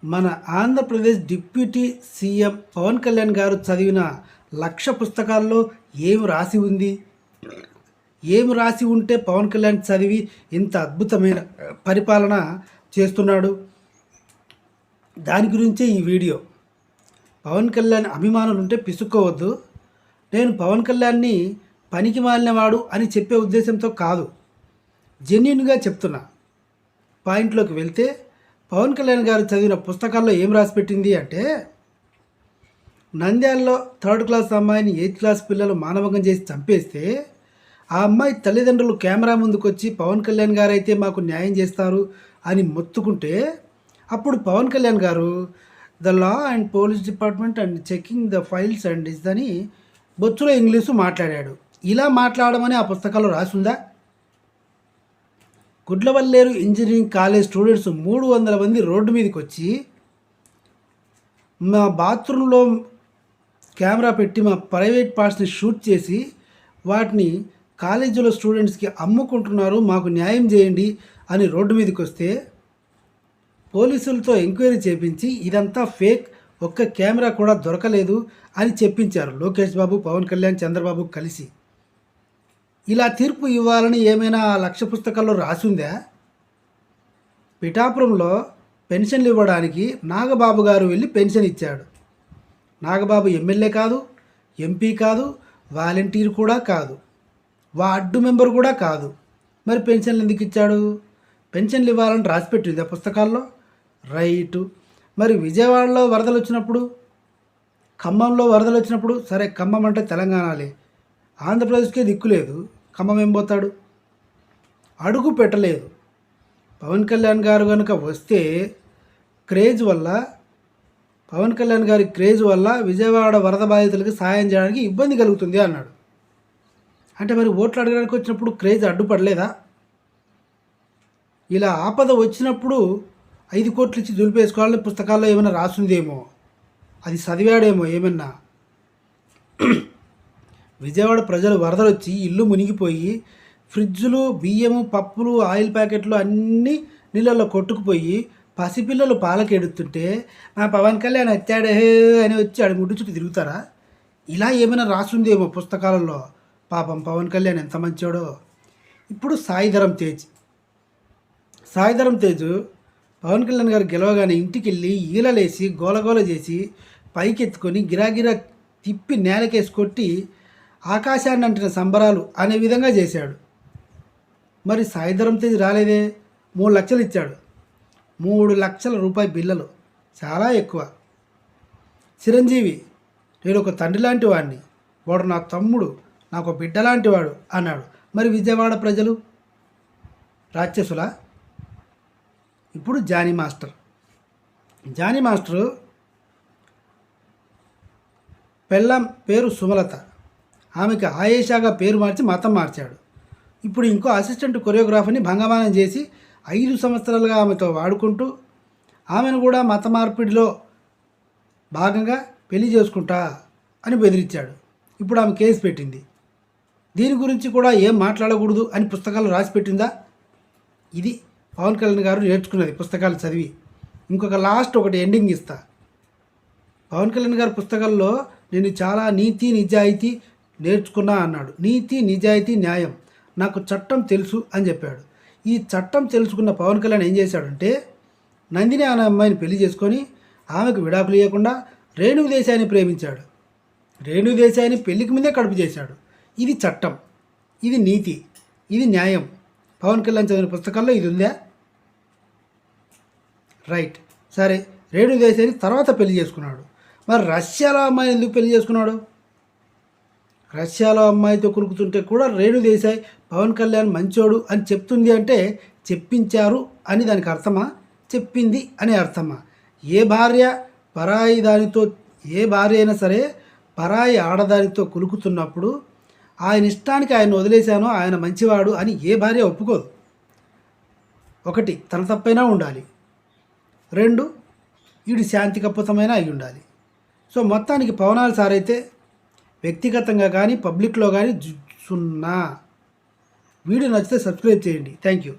మన Andhra Pradesh deputy CM Pawan Kalyan గారు చదివిన 1,00,000 పుస్తకాల్లో ఏం రాసి ఉంది? ఏం రాసి ఉంటే పవన్ కళ్యాణ్ చదివి ఇంత అద్భుతమైన పరిపాలన చేస్తున్నాడు? దాని గురించే ఈ వీడియో. పవన్ కళ్యాణ్ అభిమానులు ఉంటే పిసుక్కోవద్దు. నేను పవన్ కళ్యాణ్ని పనికి మాలినవాడు అని చెప్పే ఉద్దేశంతో కాదు, జెన్యున్గా చెప్తున్నా. పాయింట్లోకి వెళ్తే, పవన్ కళ్యాణ్ గారు చదివిన పుస్తకాల్లో ఏం రాసి పెట్టింది అంటే, నంద్యాలలో 3rd క్లాస్ అమ్మాయిని 8th క్లాస్ పిల్లలు మానభంగం చేసి చంపేస్తే ఆ అమ్మాయి తల్లిదండ్రులు కెమెరా ముందుకు వచ్చి పవన్ కళ్యాణ్ గారు అయితే మాకు న్యాయం చేస్తారు అని మొత్తుకుంటే, అప్పుడు పవన్ కళ్యాణ్ గారు the law and police department and checking the files and is అని బొచ్చులో ఇంగ్లీషు మాట్లాడాడు. ఇలా మాట్లాడమని ఆ పుస్తకాల్లో రాసుందా? గుడ్లవల్లేరు ఇంజనీరింగ్ కాలేజ్ స్టూడెంట్స్ 300 మంది రోడ్డు మీదకి వచ్చి మా బాత్రూంలో కెమెరా పెట్టి మా ప్రైవేట్ పార్ట్స్ని షూట్ చేసి వాటిని కాలేజీలో స్టూడెంట్స్కి అమ్ముకుంటున్నారు, మాకు న్యాయం చేయండి అని రోడ్డు మీదకి వస్తే పోలీసులతో ఎంక్వైరీ చేపించి ఇదంతా ఫేక్, ఒక్క కెమెరా కూడా దొరకలేదు అని చెప్పించారు లోకేష్ బాబు, పవన్ కళ్యాణ్, చంద్రబాబు కలిసి. ఇలా తీర్పు ఇవ్వాలని ఏమైనా 1,00,000 పుస్తకాల్లో రాసిందా? పిఠాపురంలో పెన్షన్లు ఇవ్వడానికి నాగబాబు గారు వెళ్ళి పెన్షన్ ఇచ్చాడు. నాగబాబు ఎమ్మెల్యే కాదు, ఎంపీ కాదు, వాలంటీర్ కూడా కాదు, వార్డు మెంబర్ కూడా కాదు. మరి పెన్షన్లు ఎందుకు ఇచ్చాడు? పెన్షన్లు ఇవ్వాలని రాసిపెట్టింది ఆ పుస్తకాల్లో. రైటు. మరి విజయవాడలో వరదలు వచ్చినప్పుడు, ఖమ్మంలో వరదలు వచ్చినప్పుడు, సరే ఖమ్మం అంటే తెలంగాణలే, ఆంధ్రప్రదేశ్కే దిక్కులేదు, ఖమ్మం ఏం పోతాడు? అడుగు పెట్టలేదు. పవన్ కళ్యాణ్ గారు కనుక వస్తే క్రేజ్ వల్ల, పవన్ కళ్యాణ్ గారి క్రేజ్ వల్ల విజయవాడ వరద బాధితులకి సాయం చేయడానికి ఇబ్బంది కలుగుతుంది అన్నాడు. అంటే మరి ఓట్లు అడగడానికి వచ్చినప్పుడు క్రేజ్ అడ్డుపడలేదా? ఇలా ఆపద వచ్చినప్పుడు 5 కోట్లు ఇచ్చి దులిపేసుకోవాలని పుస్తకాల్లో ఏమైనా రాసుందేమో, అది చదివాడేమో ఏమన్నా. విజయవాడ ప్రజలు వరదలు వచ్చి ఇల్లు మునిగిపోయి ఫ్రిడ్జులు, బియ్యము, పప్పులు, ఆయిల్ ప్యాకెట్లు అన్నీ నీళ్ళల్లో కొట్టుకుపోయి పసిపిల్లలు పాలకెడుతుంటే మా పవన్ కళ్యాణ్ వచ్చాడే అని వచ్చి ఆడి ముడ్డు చుట్టూ తిరుగుతారా? ఇలా ఏమైనా రాసుందేమో పుస్తకాలలో. పాపం పవన్ కళ్యాణ్ ఎంత మంచోడో. ఇప్పుడు సాయిధరం తేజ్ పవన్ కళ్యాణ్ గారు గెలవగానే ఇంటికి వెళ్ళి ఈలలేసి గోలగోల చేసి పైకెత్తుకొని గిరాగిరా తిప్పి నేలకేసి కొట్టి ఆకాశాన్ని అంటిన సంబరాలు అనే విధంగా చేశాడు. మరి సాయిధరం తేజ్ రాలేదే? 3 లక్షలు ఇచ్చాడు. 3 లక్షల రూపాయల బిల్లలు చాలా ఎక్కువ. చిరంజీవి, నేను ఒక తండ్రి లాంటి వాడిని, వాడు నా తమ్ముడు, నాకు బిడ్డ లాంటి వాడు అన్నాడు. మరి విజయవాడ ప్రజలు రాక్షసులా? ఇప్పుడు జానీ మాస్టర్ పెళ్ళాం పేరు సుమలత, ఆమెకు ఆయేషాగా పేరు మార్చి మతం మార్చాడు. ఇప్పుడు ఇంకో అసిస్టెంట్ కొరియోగ్రాఫర్ని భంగమానం చేసి 5 సంవత్సరాలుగా ఆమెతో వాడుకుంటూ ఆమెను కూడా మత మార్పిడిలో భాగంగా పెళ్లి చేసుకుంటా అని బెదిరించాడు. ఇప్పుడు ఆమె కేసు పెట్టింది. దీని గురించి కూడా ఏం మాట్లాడకూడదు అని పుస్తకాలు రాసి పెట్టిందా? ఇది పవన్ కళ్యాణ్ గారు నేర్చుకున్నది పుస్తకాలు చదివి. ఇంకొక లాస్ట్ ఒకటి ఎండింగ్ ఇస్తా. పవన్ కళ్యాణ్ గారి పుస్తకాల్లో నేను చాలా నీతి నిజాయితీ నేర్చుకున్నా అన్నాడు. నీతి, నిజాయితీ, న్యాయం, నాకు చట్టం తెలుసు అని చెప్పాడు. ఈ చట్టం తెలుసుకున్న పవన్ కళ్యాణ్ ఏం చేశాడంటే, నందిని అనే అమ్మాయిని పెళ్లి చేసుకొని ఆమెకు విడాకులు ఇవ్వకుండా రేణు దేశాయిని ప్రేమించాడు. రేణు దేశాయిని పెళ్లికి ముందే కడుపు చేశాడు. ఇది చట్టం, ఇది నీతి, ఇది న్యాయం. పవన్ కళ్యాణ్ చదివిన పుస్తకాల్లో ఇది ఉందా? రైట్. సరే, రేణు దేశాయిని తర్వాత పెళ్లి చేసుకున్నాడు. మరి రష్యాలో అమ్మాయిని ఎందుకు పెళ్లి చేసుకున్నాడు? రష్యాలో అమ్మాయితో కురుకుతుంటే కూడా రేణు దేశాయ్ పవన్ కళ్యాణ్ మంచోడు అని చెప్తుంది అంటే చెప్పించారు అని దానికి అర్థమా? చెప్పింది అనే అర్థమా? ఏ భార్య అయినా సరే పరాయి ఆడదానితో కులుకుతున్నప్పుడు ఆయన ఇష్టానికి ఆయన వదిలేశాను, ఆయన మంచివాడు అని ఏ భార్య ఒప్పుకోదు. 1, తన తప్పైనా ఉండాలి. 2, వీడి శాంతి కప్పుతమైనా అయి ఉండాలి. సో మొత్తానికి పవనాలు సార్ అయితే వ్యక్తిగతంగా కానీ పబ్లిక్లో కానీ 0. వీడియో నచ్చితే సబ్స్క్రైబ్ చేయండి. Thank you.